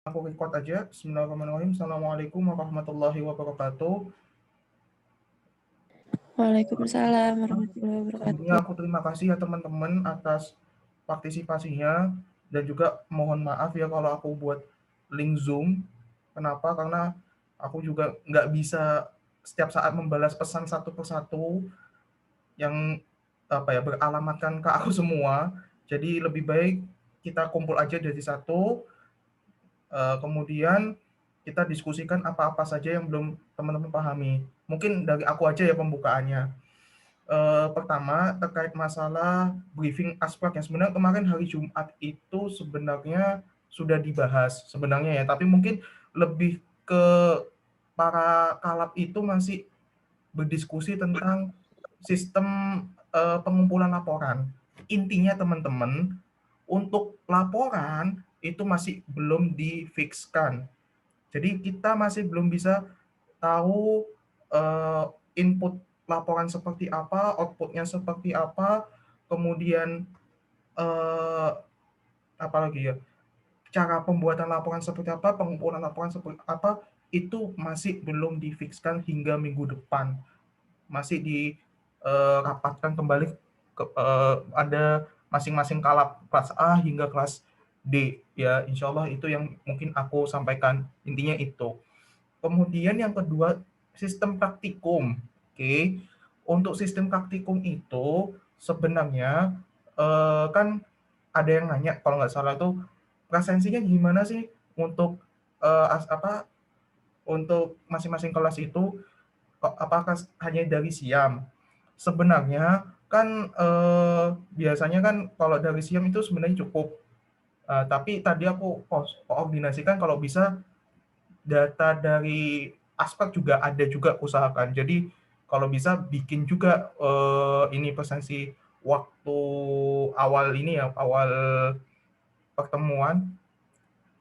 Aku record aja. Bismillahirrahmanirrahim. Assalamualaikum warahmatullahi wabarakatuh. Waalaikumsalam warahmatullahi Sebelumnya wabarakatuh. aku terima kasih ya teman-teman atas partisipasinya dan juga mohon maaf ya kalau aku buat link Zoom. Kenapa? Karena aku juga nggak bisa setiap saat membalas pesan satu persatu yang beralamatkan ke aku semua. Jadi lebih baik kita kumpul aja jadi satu. Kemudian kita diskusikan apa-apa saja yang belum teman-teman pahami. Mungkin dari aku aja ya pembukaannya. Pertama terkait masalah briefing aspek yang sebenarnya kemarin hari Jumat itu sebenarnya sudah dibahas sebenarnya ya, tapi mungkin lebih ke para kalap itu masih berdiskusi tentang sistem pengumpulan laporan. Intinya teman-teman, untuk laporan itu masih belum difikskan. Jadi kita masih belum bisa tahu input laporan seperti apa, outputnya seperti apa, kemudian eh, apa lagi ya, cara pembuatan laporan seperti apa, pengumpulan laporan seperti apa, itu masih belum difikskan hingga minggu depan. Masih dirapatkan kembali ada masing-masing kalap kelas A hingga kelas D ya, insya Allah itu yang mungkin aku sampaikan intinya itu. Kemudian yang kedua, sistem praktikum. Oke, untuk sistem praktikum itu sebenarnya kan ada yang nanya kalau nggak salah tuh presensinya gimana sih untuk untuk masing-masing kelas itu, apakah hanya dari Siam? Sebenarnya kan biasanya kan kalau dari Siam itu sebenarnya cukup. Tapi tadi aku koordinasikan kalau bisa data dari aspek juga ada juga usahakan. Jadi kalau bisa bikin juga ini presensi waktu awal ini ya, awal pertemuan,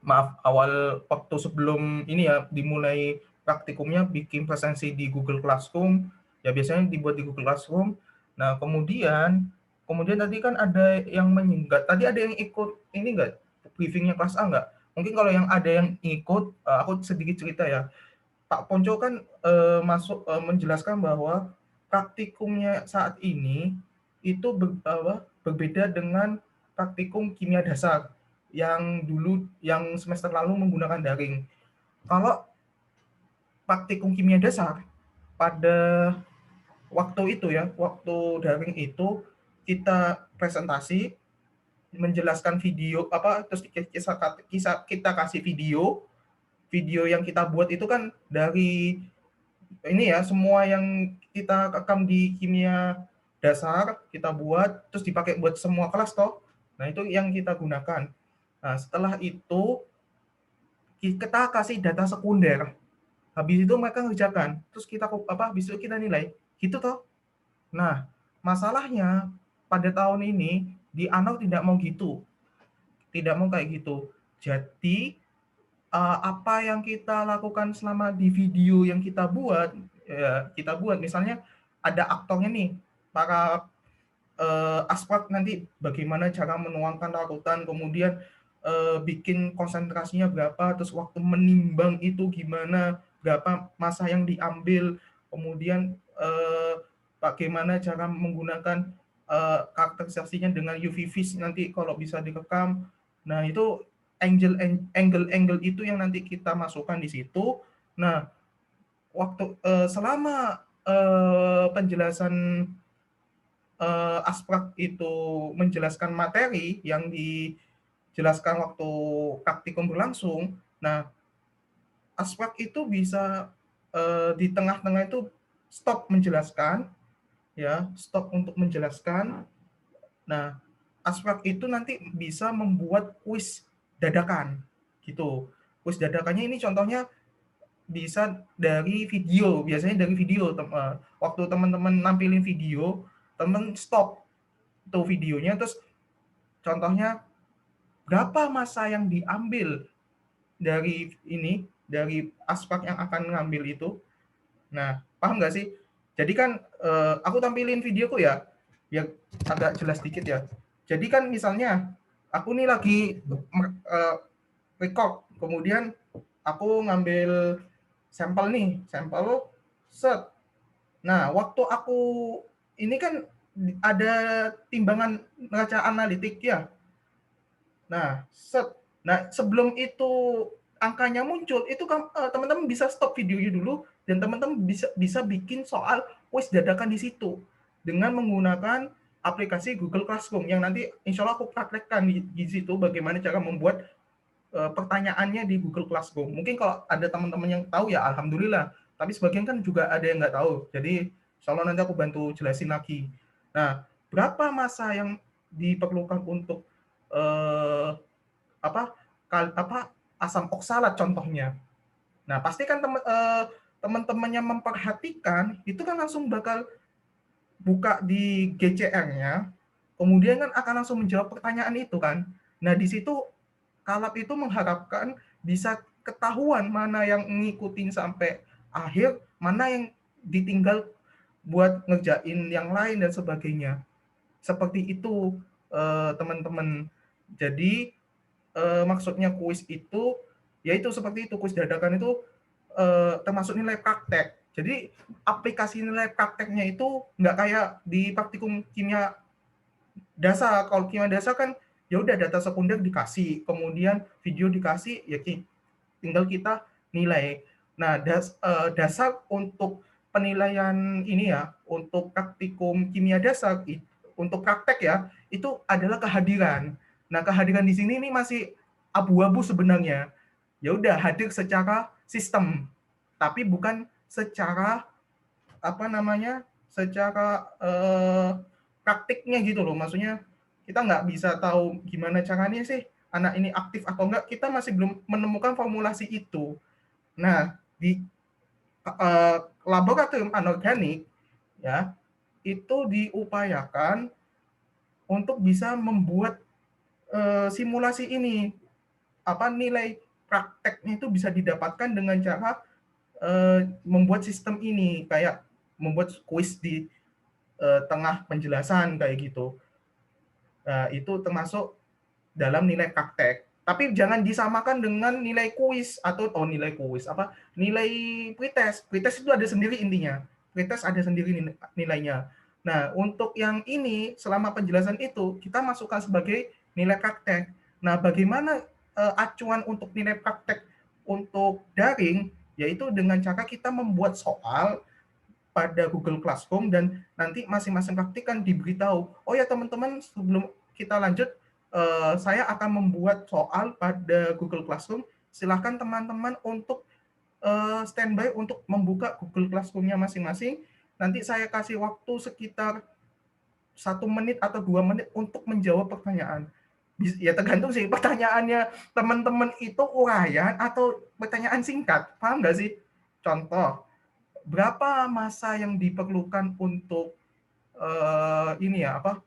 maaf, awal waktu sebelum ini ya dimulai praktikumnya bikin presensi di Google Classroom. Ya biasanya dibuat di Google Classroom. Nah, kemudian tadi kan ada yang menyingkat. Tadi ada yang ikut ini enggak briefingnya kelas A enggak? Mungkin kalau yang ada yang ikut, aku sedikit cerita ya. Pak Ponco kan menjelaskan bahwa praktikumnya saat ini itu berbeda dengan praktikum kimia dasar yang dulu yang semester lalu menggunakan daring. Kalau praktikum kimia dasar pada waktu itu ya, waktu daring itu kita presentasi menjelaskan video apa terus kita kasih video yang kita buat itu kan dari ini ya, semua yang kita rekam di kimia dasar kita buat terus dipakai buat semua kelas toh. Nah, itu yang kita gunakan. Nah, setelah itu kita kasih data sekunder. Habis itu mereka ngerjakan. Terus kita habis itu kita nilai. Gitu toh. Nah, masalahnya pada tahun ini di Anok tidak mau gitu. Tidak mau kayak gitu. Jadi apa yang kita lakukan selama di video yang kita buat misalnya ada aktornya nih, para aspek nanti bagaimana cara menuangkan larutan, kemudian bikin konsentrasinya berapa, terus waktu menimbang itu gimana, berapa masa yang diambil, kemudian bagaimana cara menggunakan karakterisasinya dengan UV vis nanti kalau bisa direkam. Nah, itu angle itu yang nanti kita masukkan di situ. Nah, selama penjelasan aspek itu menjelaskan materi yang dijelaskan waktu praktikum berlangsung, nah aspek itu bisa di tengah-tengah itu stop menjelaskan, ya stop untuk menjelaskan. Nah, aspek itu nanti bisa membuat kuis dadakan, gitu. Kuis dadakannya ini contohnya bisa dari video, biasanya dari video. Waktu teman-teman nampilin video, teman stop tuh videonya, terus contohnya berapa masa yang diambil dari ini, dari aspek yang akan ngambil itu. Nah, paham nggak sih? Jadi kan aku tampilin videoku ya, biar agak jelas dikit ya. Jadi kan misalnya aku nih lagi record kemudian aku ngambil sampel nih, sampel set. Nah, waktu aku ini kan ada timbangan neraca analitik ya. Nah, set. Nah, sebelum itu angkanya muncul, itu kan teman-teman bisa stop videonya dulu dan teman-teman bisa bikin soal kuis dadakan di situ dengan menggunakan aplikasi Google Classroom yang nanti insya Allah aku praktekkan di situ bagaimana cara membuat pertanyaannya di Google Classroom. Mungkin kalau ada teman-teman yang tahu ya alhamdulillah, tapi sebagian kan juga ada yang nggak tahu. Jadi insya Allah nanti aku bantu jelasin lagi. Nah, berapa masa yang diperlukan untuk eh, apa asam oksalat contohnya. Nah, pasti kan teman-temannya memperhatikan itu kan langsung bakal buka di GCR-nya, kemudian kan akan langsung menjawab pertanyaan itu kan. Nah, di situ Kalap itu mengharapkan bisa ketahuan mana yang ngikutin sampai akhir, mana yang ditinggal buat ngerjain yang lain dan sebagainya. Seperti itu teman-teman. Jadi maksudnya kuis itu yaitu seperti itu, kuis dadakan itu termasuk nilai praktek. Jadi aplikasi nilai prakteknya itu nggak kayak di praktikum kimia dasar. Kalau kimia dasar kan ya udah data sekunder dikasih, kemudian video dikasih, ya tinggal kita nilai. Nah, dasar untuk penilaian ini ya, untuk praktikum kimia dasar, untuk praktek ya, itu adalah kehadiran. Nah, kehadiran di sini ini masih abu-abu sebenarnya. Ya udah hadir secara sistem, tapi bukan secara apa namanya, secara praktiknya gitu loh. Maksudnya kita nggak bisa tahu gimana caranya sih anak ini aktif atau enggak, kita masih belum menemukan formulasi itu. Nah, di laboratorium anorganik ya, itu diupayakan untuk bisa membuat simulasi ini, apa nilai prakteknya itu bisa didapatkan dengan cara membuat sistem ini, kayak membuat kuis di tengah penjelasan kayak gitu. Itu termasuk dalam nilai praktek. Tapi jangan disamakan dengan nilai kuis atau nilai kuis apa? Nilai pretest. Pretest itu ada sendiri intinya. Pretest ada sendiri nilainya. Nah, untuk yang ini selama penjelasan itu kita masukkan sebagai nilai praktek. Nah, bagaimana acuan untuk nilai praktek untuk daring yaitu dengan cara kita membuat soal pada Google Classroom dan nanti masing-masing praktik kan diberitahu, oh ya teman-teman sebelum kita lanjut saya akan membuat soal pada Google Classroom, silahkan teman-teman untuk standby untuk membuka Google Classroom-nya masing-masing, nanti saya kasih waktu sekitar 1 menit atau 2 menit untuk menjawab pertanyaan. Ya tergantung sih pertanyaannya teman-teman itu uraian atau pertanyaan singkat, paham nggak sih? Contoh, berapa masa yang diperlukan untuk ini ya apa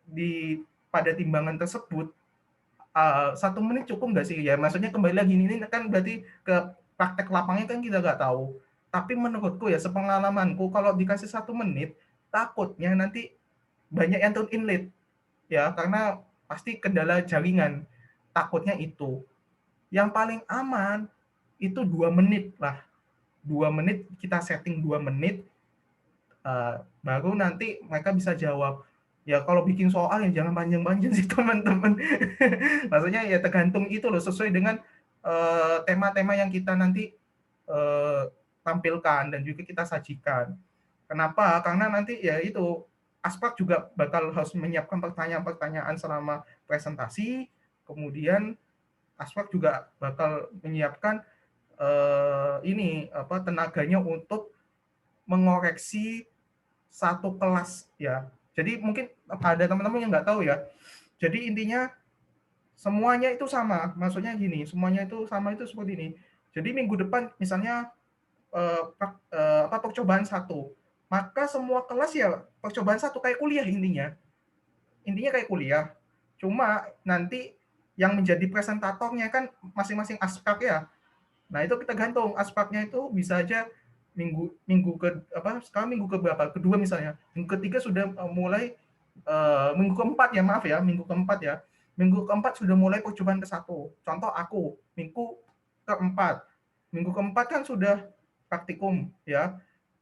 di pada timbangan tersebut 1 menit cukup nggak sih ya, maksudnya kembali lagi ini kan berarti ke praktek lapangnya kan kita nggak tahu, tapi menurutku ya sepengalamanku kalau dikasih 1 menit takutnya nanti banyak yang turn in late ya karena pasti kendala jaringan, takutnya itu. Yang paling aman itu 2 menit lah, 2 menit kita setting 2 menit baru nanti mereka bisa jawab. Ya kalau bikin soal ya jangan panjang-panjang sih teman-teman. Maksudnya ya tergantung itu loh, sesuai dengan tema-tema yang kita nanti tampilkan dan juga kita sajikan. Kenapa? Karena nanti ya itu Aspak juga bakal harus menyiapkan pertanyaan-pertanyaan selama presentasi, kemudian Aspak juga bakal menyiapkan ini apa tenaganya untuk mengoreksi satu kelas ya. Jadi mungkin ada teman-teman yang nggak tahu ya. Jadi intinya semuanya itu sama. Maksudnya gini, semuanya itu sama itu seperti ini. Jadi minggu depan misalnya percobaan satu, maka semua kelas ya percobaan satu kayak kuliah intinya. Intinya kayak kuliah. Cuma nanti yang menjadi presentatornya kan masing-masing aspek ya. Nah itu kita gantung aspeknya itu bisa aja minggu ke apa sekarang minggu ke berapa kedua misalnya minggu ketiga sudah mulai minggu keempat ya maaf ya minggu keempat ya Minggu keempat sudah mulai percobaan ke-1. Contoh aku, minggu keempat. Minggu keempat kan sudah praktikum ya.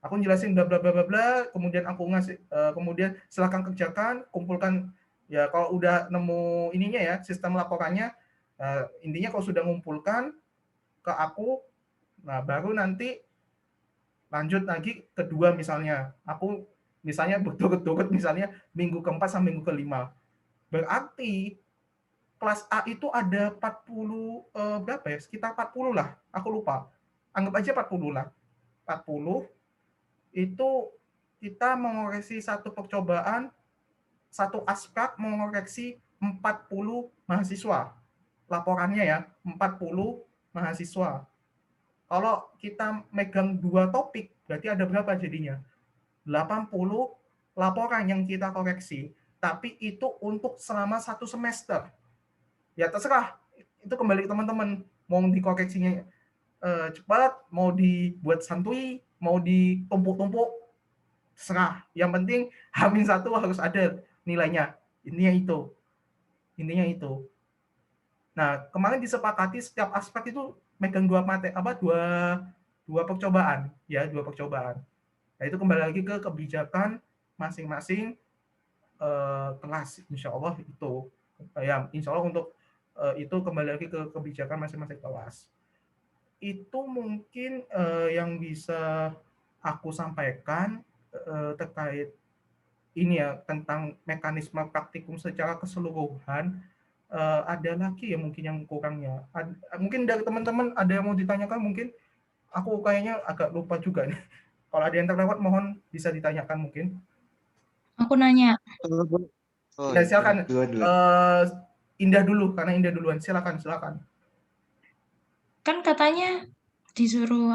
Aku jelasin bla bla bla bla bla, kemudian aku ngasih kemudian silakan kerjakan, kumpulkan ya kalau udah nemu ininya ya, sistem laporannya intinya kalau sudah ngumpulkan ke aku, nah baru nanti lanjut lagi kedua misalnya. Aku misalnya berturut-turut misalnya minggu keempat sampai minggu kelima. Berarti kelas A itu ada 40 berapa ya? Sekitar 40 lah, aku lupa. Anggap aja 40 lah. 40 itu kita mengoreksi satu percobaan, satu aspek mengoreksi 40 mahasiswa. Laporannya ya, 40 mahasiswa. Kalau kita megang 2 topik, berarti ada berapa jadinya? 80 laporan yang kita koreksi. Tapi itu untuk selama 1 semester. Ya terserah, itu kembali ke teman-teman. Mau dikoreksinya cepat, mau dibuat santuy, mau ditumpuk-tumpuk, terserah. Yang penting H-1 harus ada nilainya. Intinya itu. Nah, kemarin disepakati setiap aspek itu megang dua percobaan, ya, dua percobaan. Nah, itu kembali lagi ke kebijakan masing-masing kelas, insya Allah itu. Ya, insya Allah untuk itu kembali lagi ke kebijakan masing-masing kelas. Itu mungkin yang bisa aku sampaikan terkait ini ya, tentang mekanisme praktikum secara keseluruhan. Ada lagi ya mungkin yang kurangnya. Mungkin dari teman-teman ada yang mau ditanyakan mungkin? Aku kayaknya agak lupa juga nih. Kalau ada yang terlewat mohon bisa ditanyakan mungkin. Aku nanya. Ya silakan. Indah dulu karena Indah duluan. Silakan. Kan katanya disuruh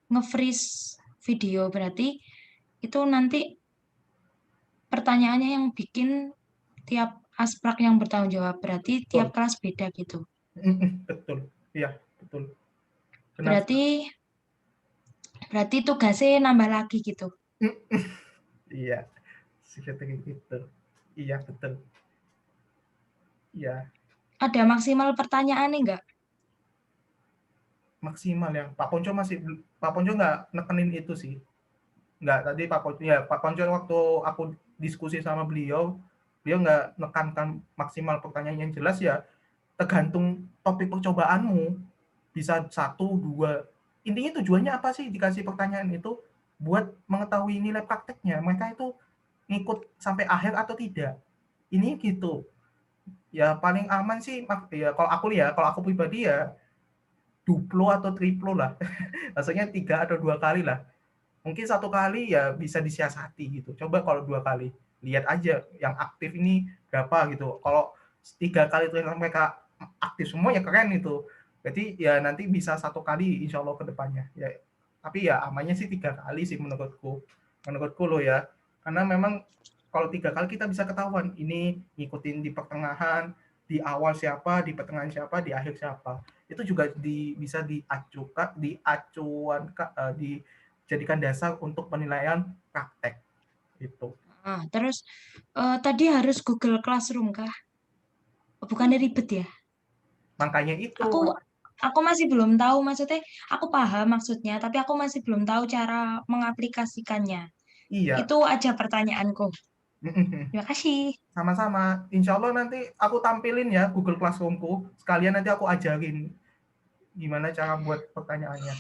nge-freeze video, berarti itu nanti pertanyaannya yang bikin tiap asprak yang bertanggung jawab, berarti Betul. tiap kelas beda gitu. Betul. Iya, betul. Benar. Berarti tugasnya nambah lagi gitu. Iya. Seperti itu. Iya, betul. Iya. Ada maksimal pertanyaannya enggak? Maksimal ya. Pak Ponco nggak nekenin itu sih. Nggak, tadi Pak Ponco waktu aku diskusi sama beliau nggak nekankan maksimal pertanyaan yang jelas ya tergantung topik percobaanmu, bisa 1, 2. Intinya tujuannya apa sih dikasih pertanyaan itu? Buat mengetahui nilai prakteknya, mereka itu ngikut sampai akhir atau tidak. Ini gitu. Ya paling aman sih ya kalau aku pribadi ya duplo atau triplo lah. Maksudnya 3 atau 2 kali lah. Mungkin 1 kali ya bisa disiasati gitu. Coba kalau 2 kali, lihat aja yang aktif ini berapa gitu. Kalau 3 kali itu mereka aktif semua ya keren itu. Berarti ya nanti bisa 1 kali insya Allah ke depannya. Ya, tapi ya amannya sih 3 kali sih menurutku. Menurutku loh ya. Karena memang kalau 3 kali kita bisa ketahuan ini ngikutin di pertengahan, di awal siapa, di pertengahan siapa, di akhir siapa. Itu juga bisa dijadikan dasar untuk penilaian praktek itu. Terus tadi harus Google Classroom kah? Bukannya ribet ya? Makanya itu. Aku masih belum tahu, maksudnya aku paham maksudnya, tapi aku masih belum tahu cara mengaplikasikannya. Iya. Itu aja pertanyaanku. Terima kasih. Sama-sama. Insya Allah nanti aku tampilin ya Google Classroomku. Sekalian nanti aku ajarin gimana cara buat pertanyaannya.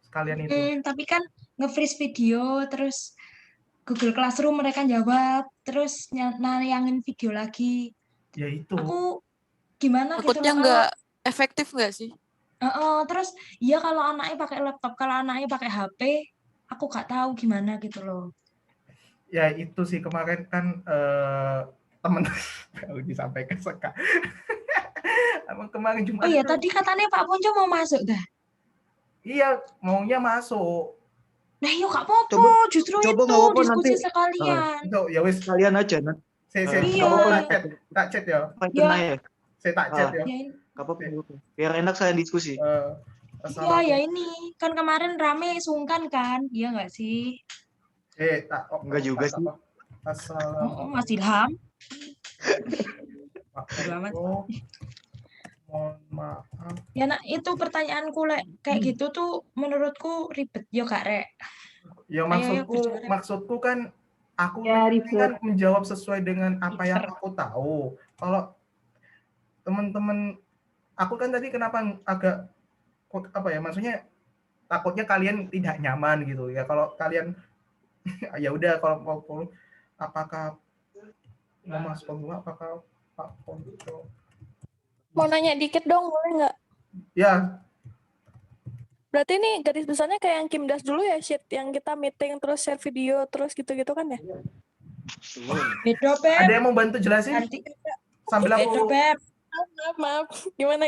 Sekalian itu. Tapi kan nge-freeze video, terus Google Classroom mereka jawab, terus nayangin video lagi. Ya itu. Aku gimana gitu Takutnya loh nggak efektif nggak sih? terus ya kalau anaknya pakai laptop, kalau anaknya pakai HP, aku nggak tahu gimana gitu loh. Ya itu sih kemarin kan teman harus disampaikan Seka. Kemarin Jumat. Oh iya, tadi katanya Pak Ponco mau masuk dah. Iya, maunya masuk. Nah, yuk Kak Popo, justru coba itu diskusi nanti, sekalian. Ya wis kalian aja nanti. Tak chat ya. Saya tak chat ya. Biar enak saya diskusi. Iya, ya ini kan kemarin rame sungkan kan, iya nggak sih? Enggak juga sih. Assalamualaikum. Mas Ilham. Pak Bodo amat. Ponco, mohon maaf. Ya nak itu pertanyaanku lek kayak gitu tuh menurutku ribet yo Kak Rek. Ya Ayo bersuara. maksudku kan aku Ya, ini kan ribet. menjawab sesuai dengan apa yang Ribet. aku tahu. Kalau teman-teman, aku kan tadi kenapa agak apa ya, maksudnya takutnya kalian tidak nyaman gitu ya. Kalau kalian ya udah, kalau mau apakah mau masuk dulu, apakah Pak Ponco Mau nanya dikit dong, boleh nggak? ya. Berarti ini garis besarnya kayak yang Kimdas dulu ya, Syed? Yang kita meeting, terus share video, terus gitu-gitu kan ya? Beda Ada Beb. yang mau bantu jelasin Nanti sambil beda aku Beb. Maaf. Gimana?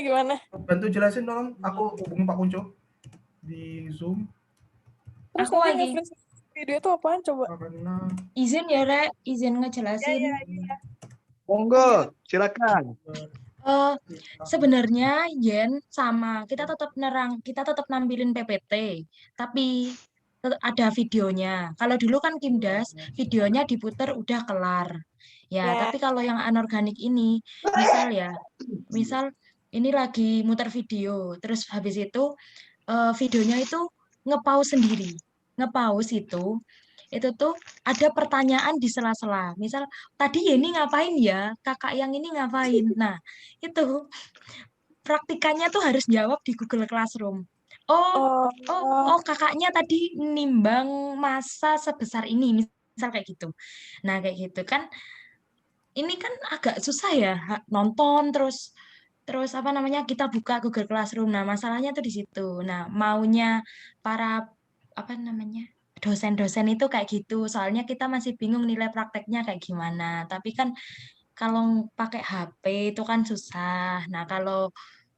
bantu jelasin, tolong aku hubungi Pak Ponco di Zoom Terus Aku nanti lagi. nge-flash video itu apaan coba? karena Izin ya Rek, izin ngejelasin. Monggo, silakan. Sebenarnya Yen sama kita tetap nampilin PPT, tapi ada videonya. Kalau dulu kan Kimdas, videonya diputer udah kelar. Ya, Ya. tapi kalau yang anorganik ini, misal ini lagi muter video, terus habis itu videonya itu nge-pause sendiri. Nge-pause itu tuh ada pertanyaan di sela-sela. Misal tadi Yeni ngapain ya? Kakak yang ini ngapain? Nah, itu praktikannya tuh harus jawab di Google Classroom. Oh, kakaknya tadi nimbang masa sebesar ini, misal kayak gitu. Nah, kayak gitu kan, ini kan agak susah ya, nonton terus apa namanya, kita buka Google Classroom. Nah, masalahnya tuh di situ. Nah, maunya para apa namanya, dosen-dosen itu kayak gitu. Soalnya kita masih bingung nilai prakteknya kayak gimana. Tapi kan kalau pakai HP itu kan susah. Nah, kalau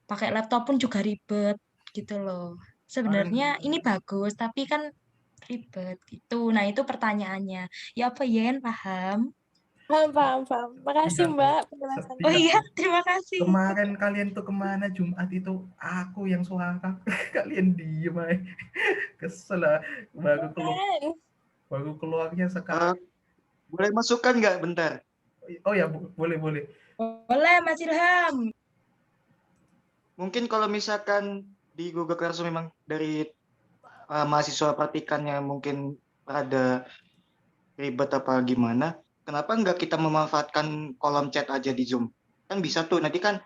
pakai laptop pun juga ribet gitu loh. Sebenarnya ini bagus, tapi kan ribet gitu. Nah, itu pertanyaannya. Ya apa Yen, paham? Paham. Makasih Tidak, Mbak penjelasannya. Oh iya, terima kasih. kemarin kalian tuh kemana Jumat itu, aku yang suara kalian diem aja. Kesel lah, baru keluarnya sekarang. Boleh masukkan nggak bentar? Oh ya, boleh. Boleh, Mas Ilham. Mungkin kalau misalkan di Google Classroom memang dari mahasiswa praktikannya mungkin ada ribet apa gimana, kenapa nggak kita memanfaatkan kolom chat aja di Zoom? Kan bisa tuh, nanti kan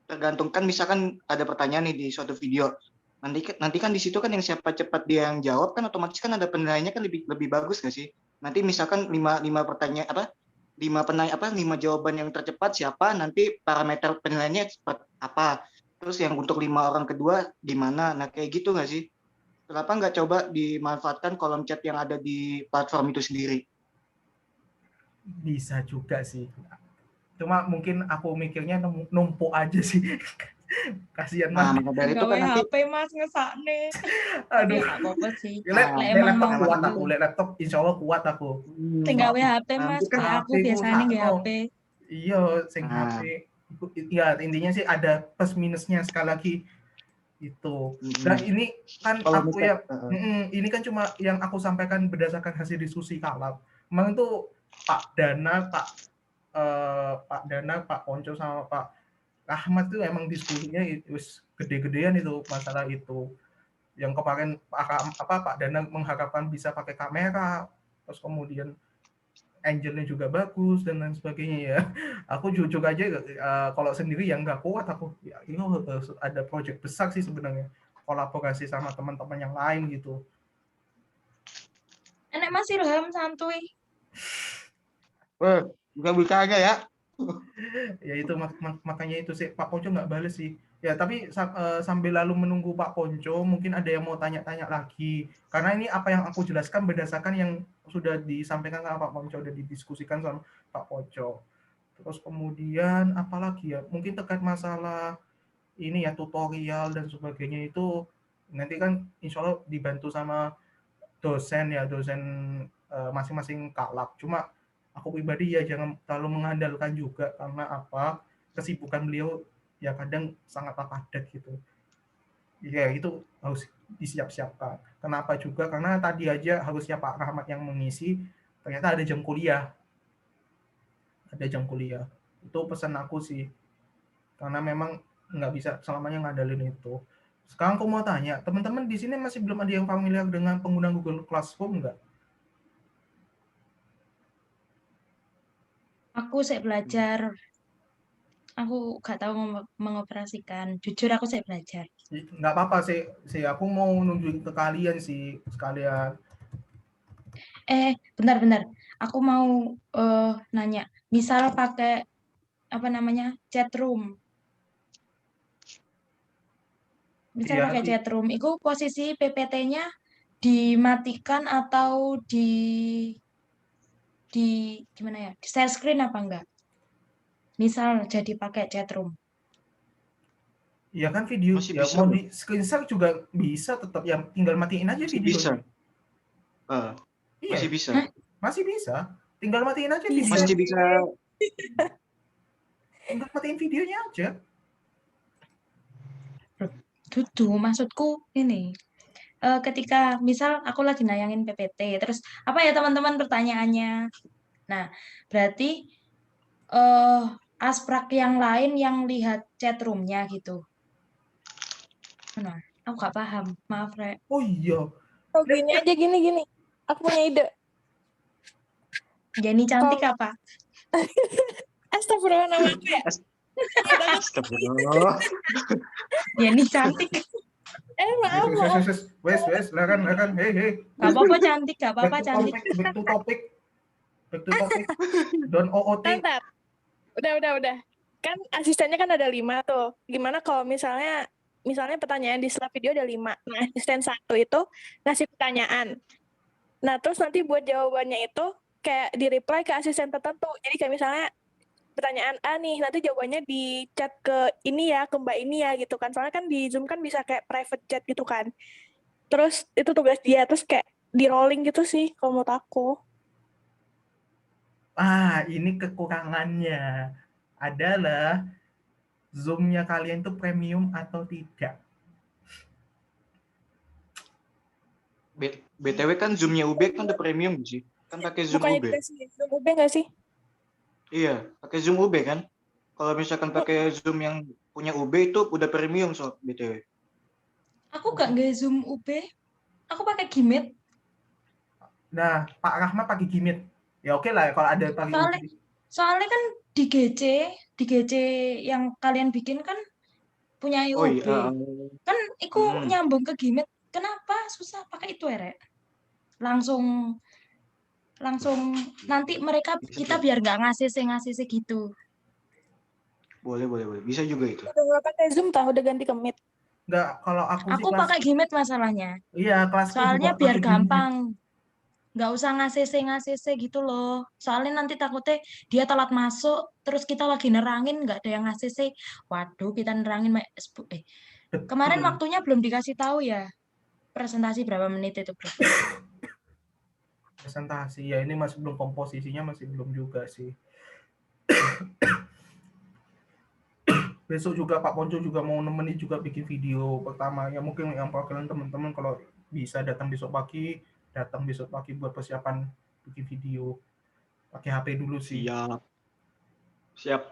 tergantung kan, misalkan ada pertanyaan nih di suatu video. Nanti kan di situ kan yang siapa cepat dia yang jawab kan otomatis kan ada penilaiannya kan lebih bagus nggak sih? Nanti misalkan 5 pertanyaan apa? 5 jawaban yang tercepat siapa, nanti parameter penilaiannya cepat apa. Terus yang untuk 5 orang kedua gimana? Nah, kayak gitu nggak sih? Kenapa nggak coba dimanfaatkan kolom chat yang ada di platform itu sendiri? Bisa juga sih. Cuma mungkin aku mikirnya numpuk aja sih. Kasihan Nah, banget. maka dari itu kan nanti HP Mas ngesakne. Tapi Aduh. ya nggak apa-apa sih. Laptop emang mau kuat gitu. aku, laptop insya Allah kuat aku. Tinggal HP Mas, nanti kan kayak aku HP ku biasanya nggak sakno. HP. Iya, sing HP. Ya intinya sih ada plus minusnya sekali lagi itu. Dan ini kan kalau aku ya, ini kan cuma yang aku sampaikan berdasarkan hasil diskusi kalap. Memang itu Pak Dana, Pak Ponco sama Pak Ahmad itu emang diskusinya itu gede-gedean itu masalah itu. Yang kemarin Pak Dana mengharapkan bisa pakai kamera, terus kemudian angelnya juga bagus dan lain sebagainya ya. Aku jujur aja kalau sendiri yang nggak kuat aku. Ya, ini ada project besar sih sebenarnya, kolaborasi sama teman-teman yang lain gitu. Enak Mas Ilham santuy. Nggak bisa ya. Ya itu makanya itu sih Pak Ponco nggak bales sih. Ya tapi sambil lalu menunggu Pak Ponco, mungkin ada yang mau tanya-tanya lagi. Karena ini apa yang aku jelaskan berdasarkan yang sudah disampaikan sama Pak Ponco, sudah didiskusikan sama Pak Ponco. Terus kemudian apalagi ya, mungkin terkait masalah ini ya, tutorial dan sebagainya itu nanti kan insya Allah dibantu sama dosen masing-masing kalap. Cuma aku pribadi ya jangan terlalu mengandalkan juga, karena apa, kesibukan beliau ya kadang sangat padat gitu. Ya itu harus disiap-siapkan. Kenapa juga, karena tadi aja harusnya Pak Rahmat yang mengisi, ternyata ada jam kuliah. Itu pesan aku sih. Karena memang nggak bisa selamanya ngandalin itu. Sekarang aku mau tanya, teman-teman di sini masih belum ada yang familiar dengan penggunaan Google Classroom nggak? Aku saya belajar. Aku nggak tahu mengoperasikan. Jujur aku saya belajar. Nggak apa-apa sih. Aku mau nunjukin ke kalian sih sekalian. Bentar-bentar. Aku mau nanya. Misal pakai apa namanya chat room. Misal Iya, pakai chat room, itu posisi PPT-nya dimatikan atau di gimana ya? Di share screen apa enggak? Misal jadi pakai chat room. ya kan video Masih ya bisa mau loh. di screenshot juga bisa tetap, ya tinggal matiin aja Masih bisa. videonya. Iya, Masih bisa. Hah? masih bisa. Tinggal matiin aja Bisa. video. Masih bisa. Tinggal matiin videonya aja. Dudu, maksudku ini. Ketika misal aku lagi nayangin PPT, terus apa ya teman-teman pertanyaannya? Nah, berarti asprak yang lain yang lihat chat room-nya gitu. Nah, aku nggak paham. Maaf, Rek. Oh iya, Oh, gini aja, gini. Aku punya ide. Jenny cantik apa? Astagfirullah, nama aku ya? Astagfirullah. Jenny cantik. Maaf. wes, silakan, hei. Gak apa-apa cantik, gak apa-apa cantik. Back to topic. Don't OOT. Bentar. Udah. Kan asistennya kan ada 5 tuh. Gimana kalau misalnya pertanyaan di slide video ada 5. Nah, asisten 1 itu ngasih pertanyaan. Nah, terus nanti buat jawabannya itu kayak di-reply ke asisten tertentu. Jadi kayak misalnya pertanyaan A nih, nanti jawabannya di chat ke ini ya, ke Mbak ini ya gitu kan. Soalnya kan di Zoom kan bisa kayak private chat gitu kan. Terus itu tugas dia, terus kayak di-rolling gitu sih kalau menurut aku. Ini kekurangannya adalah Zoom-nya kalian tuh premium atau tidak. BTW kan Zoom-nya UB kan udah premium sih. Kan pakai Zoom Bukannya UB. dikasih Zoom UB nggak sih? Iya, pakai Zoom UB kan. Kalau misalkan pakai Zoom yang punya UB itu udah premium sob BTW. Aku gak nge Zoom UB. Aku pakai Gmeet. Nah, Pak Rahmat pakai Gmeet. Ya oke lah kalau ada pakai UB. Soalnya kan di GC yang kalian bikin kan punya Oh UB. iya. Kan itu nyambung ke Gmeet. Kenapa susah pakai itu ya, Rek? Langsung nanti kita biar nggak ngasih gitu. Boleh. Bisa juga itu. Udah nggak pakai Zoom tau, udah ganti ke Meet. Nggak, kalau aku sih pakai Gmeet masalahnya. Iya, kelasku Soalnya juga biar pakai gampang. Nggak usah ngasih gitu loh. Soalnya nanti takutnya dia telat masuk, terus kita lagi nerangin, nggak ada yang ngasih. Waduh, kita nerangin. Kemarin waktunya belum dikasih tahu ya. Presentasi berapa menit itu, Bro? Presentasi, ya ini masih belum, komposisinya masih belum juga sih. Besok juga Pak Ponco juga mau nemenin juga bikin video pertama. Ya mungkin yang perwakilan teman-teman kalau bisa datang besok pagi buat persiapan bikin video. Pakai HP dulu sih. Siap.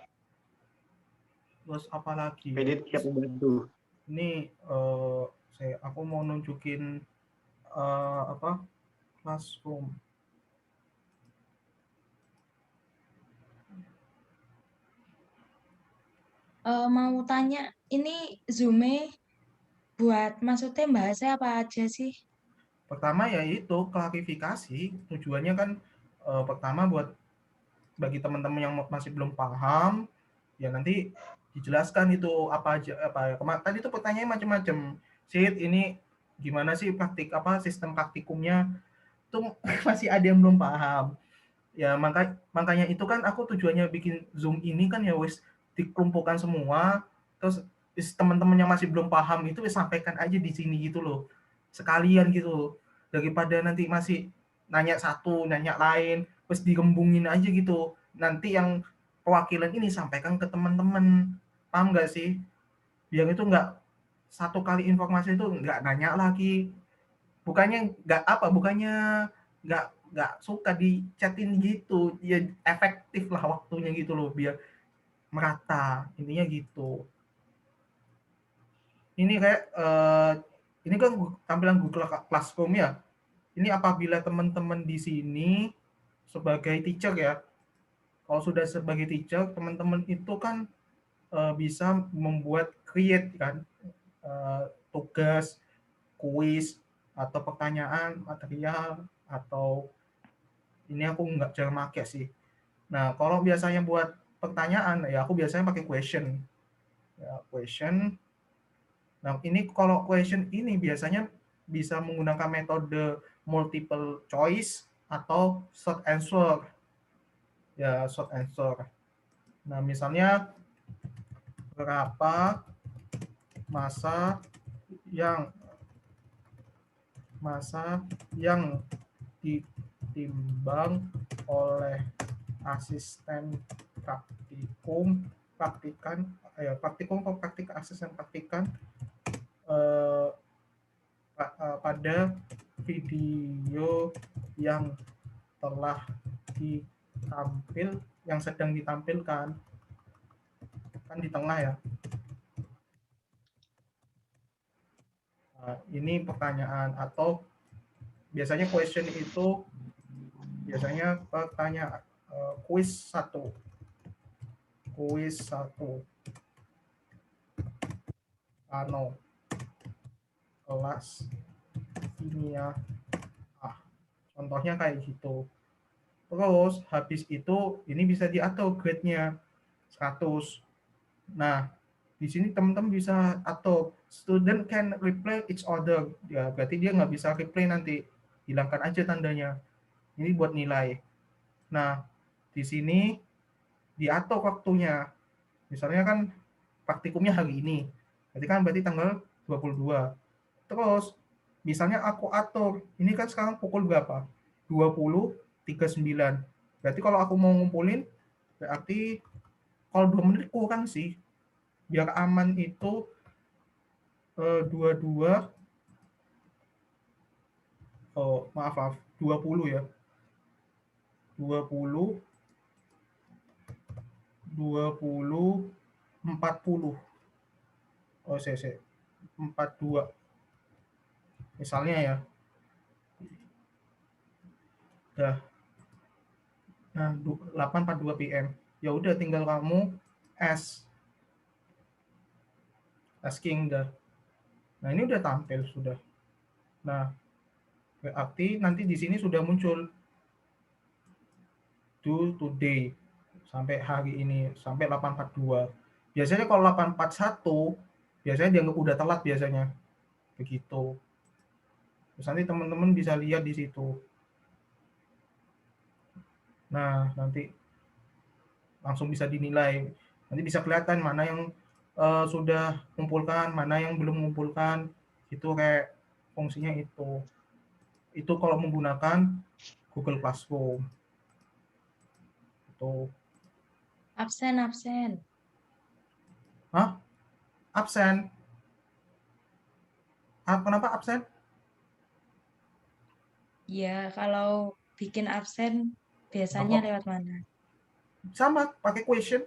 Terus apa lagi? Edit siap membantu. Ini aku mau nunjukin Classroom. Mau tanya, ini Zoom-nya buat maksudnya bahasanya apa aja sih? Pertama ya itu klarifikasi, tujuannya kan pertama buat bagi teman-teman yang masih belum paham, ya nanti dijelaskan itu apa aja, tadi itu pertanyaannya macam-macam. Sid, ini gimana sih sistem praktikumnya tuh masih ada yang belum paham. Ya makanya itu kan aku tujuannya bikin Zoom ini kan ya wis dikumpulkan semua, terus teman-teman yang masih belum paham itu sampaikan aja di sini gitu loh. Sekalian gitu. Daripada nanti masih nanya satu, nanya lain, terus digembungin aja gitu. Nanti yang perwakilan ini sampaikan ke teman-teman. Paham nggak sih? Biar itu nggak satu kali informasi itu nggak nanya lagi. Bukannya nggak suka di chatin gitu, ya efektif lah waktunya gitu loh, biar merata, intinya gitu. Ini kayak ini kan tampilan Google Classroom ya. Ini apabila teman-teman di sini sebagai teacher ya. Kalau sudah sebagai teacher, teman-teman itu kan bisa membuat create kan tugas, kuis atau pertanyaan, material atau ini aku nggak jarang pakai sih. Nah, kalau biasanya buat pertanyaan ya aku biasanya pakai question. Ya, question. Nah, ini kalau question ini biasanya bisa menggunakan metode multiple choice atau short answer. Ya, short answer. Nah, misalnya berapa masa yang ditimbang oleh asisten asisten praktikan pada video yang telah sedang ditampilkan kan di tengah ya. Nah, ini pertanyaan atau biasanya question itu biasanya pertanyaan kuis 1 kelas kimia contohnya kayak gitu. Terus habis itu ini bisa diatur grade-nya 100. Nah, di sini teman-teman bisa atur student can replay each other. Ya, berarti dia nggak bisa replay nanti. Hilangkan aja tandanya. Ini buat nilai. Nah, di sini diatur waktunya. Misalnya kan praktikumnya hari ini. Berarti tanggal 22. Terus misalnya aku atur, ini kan sekarang pukul berapa? 20.39. Berarti kalau aku mau ngumpulin, berarti kalau 2 menit kurang sih. Biar aman itu 22, maaf, 20 ya. 20, 40. Oh, 42. Misalnya ya. Udah. Nah, 8.42 PM. Ya udah tinggal kamu asking dah. Nah, ini udah tampil sudah. Nah, berarti nanti di sini sudah muncul do today sampai hari ini sampai 8.42. Biasanya kalau 8.41 biasanya dianggap udah telat biasanya. Begitu. Terus nanti teman-teman bisa lihat di situ. Nah, nanti langsung bisa dinilai. Nanti bisa kelihatan mana yang sudah kumpulkan, mana yang belum mengumpulkan. Itu kayak fungsinya itu. Itu kalau menggunakan Google Classroom. Itu. Absen. Hah? Absen? Kenapa absen? Ya, kalau bikin absen biasanya lewat mana? Sama, pakai question.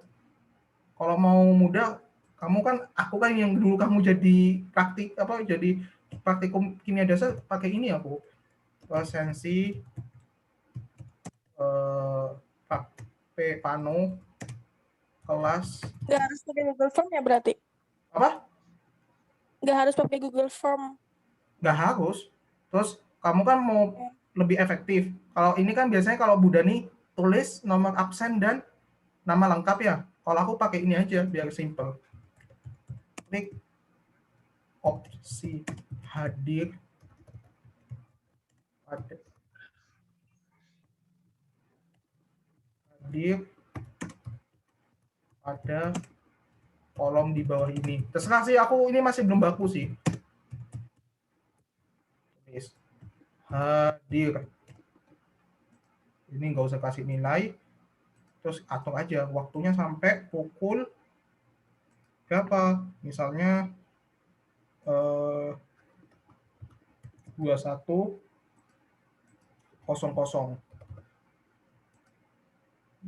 Kalau mau mudah, aku kan yang dulu kamu jadi praktikum kimia dasar pakai ini aku. Sensi Pano kelas. Nggak harus pakai Google Form ya berarti? Apa? Nggak harus pakai Google Form. Nggak harus. Terus kamu kan mau lebih efektif. Kalau ini kan biasanya kalau Budani tulis nomor absen dan nama lengkap ya. Kalau aku pakai ini aja biar simple. Klik opsi hadir pada kolom di bawah ini. Terserah sih, aku ini masih belum baku sih. Hadir. Ini nggak usah kasih nilai. Terus atur aja waktunya sampai pukul berapa. Misalnya 21.00.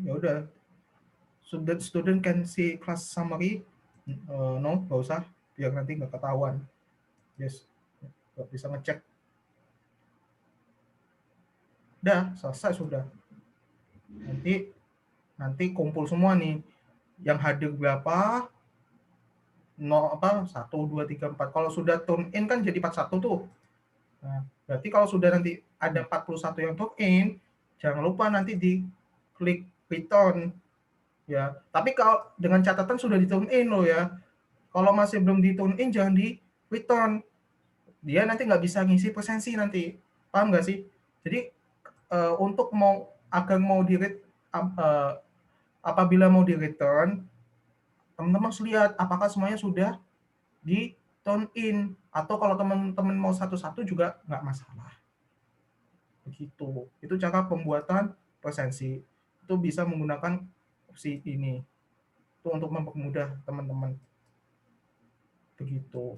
Ya udah student can see class summary. No, nggak usah, biar nanti nggak ketahuan. Yes, nggak bisa ngecek. Udah, selesai sudah. Nanti kumpul semua nih. Yang hadir berapa? 1, 2, 3, 4. Kalau sudah turn in kan jadi 41 tuh. Nah, berarti kalau sudah nanti ada 41 yang turn in, jangan lupa nanti di klik return. Ya, tapi kalau dengan catatan sudah di turn in loh ya. Kalau masih belum di turn in, jangan di return. Dia nanti nggak bisa ngisi presensi nanti. Paham nggak sih? Jadi untuk mau di apabila mau di return, teman-teman harus lihat apakah semuanya sudah di turn in, atau kalau teman-teman mau satu-satu juga nggak masalah. Begitu. Itu cara pembuatan presensi. Itu bisa menggunakan opsi ini. Itu untuk mempermudah teman-teman. Begitu.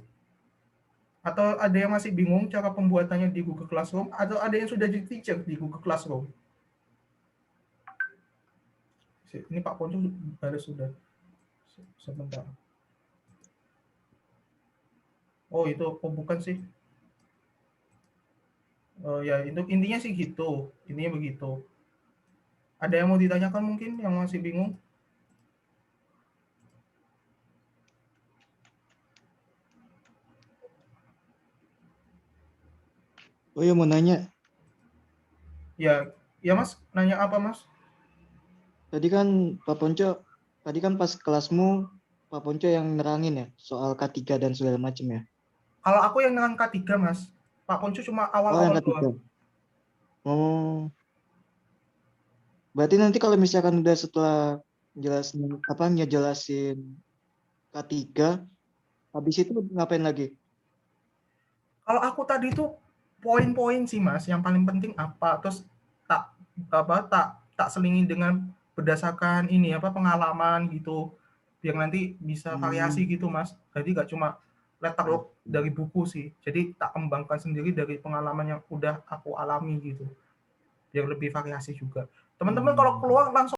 Atau ada yang masih bingung cara pembuatannya di Google Classroom, atau ada yang sudah jadi teacher di Google Classroom? Ini Pak Ponco baru sudah. Sebentar. Oh itu, bukan sih. Ya itu intinya sih gitu. Intinya begitu. Ada yang mau ditanyakan mungkin yang masih bingung? Oh ya, mau nanya. Ya Mas, nanya apa Mas? Tadi kan pas kelasmu Pak Ponco yang nerangin ya soal K3 dan segala macam ya. Kalau aku yang nerang K3 Mas, Pak Ponco cuma Oh, yang awal-awal K3. doang. Oh. Berarti nanti kalau misalkan udah setelah ngejelasin K3, habis itu ngapain lagi? Kalau aku tadi tuh poin-poin sih Mas, yang paling penting apa, terus tak selingin dengan berdasarkan ini pengalaman gitu, biar nanti bisa variasi gitu Mas. Jadi gak cuma letak dari buku sih, jadi tak kembangkan sendiri dari pengalaman yang udah aku alami gitu, biar lebih variasi juga. Teman-teman kalau keluar langsung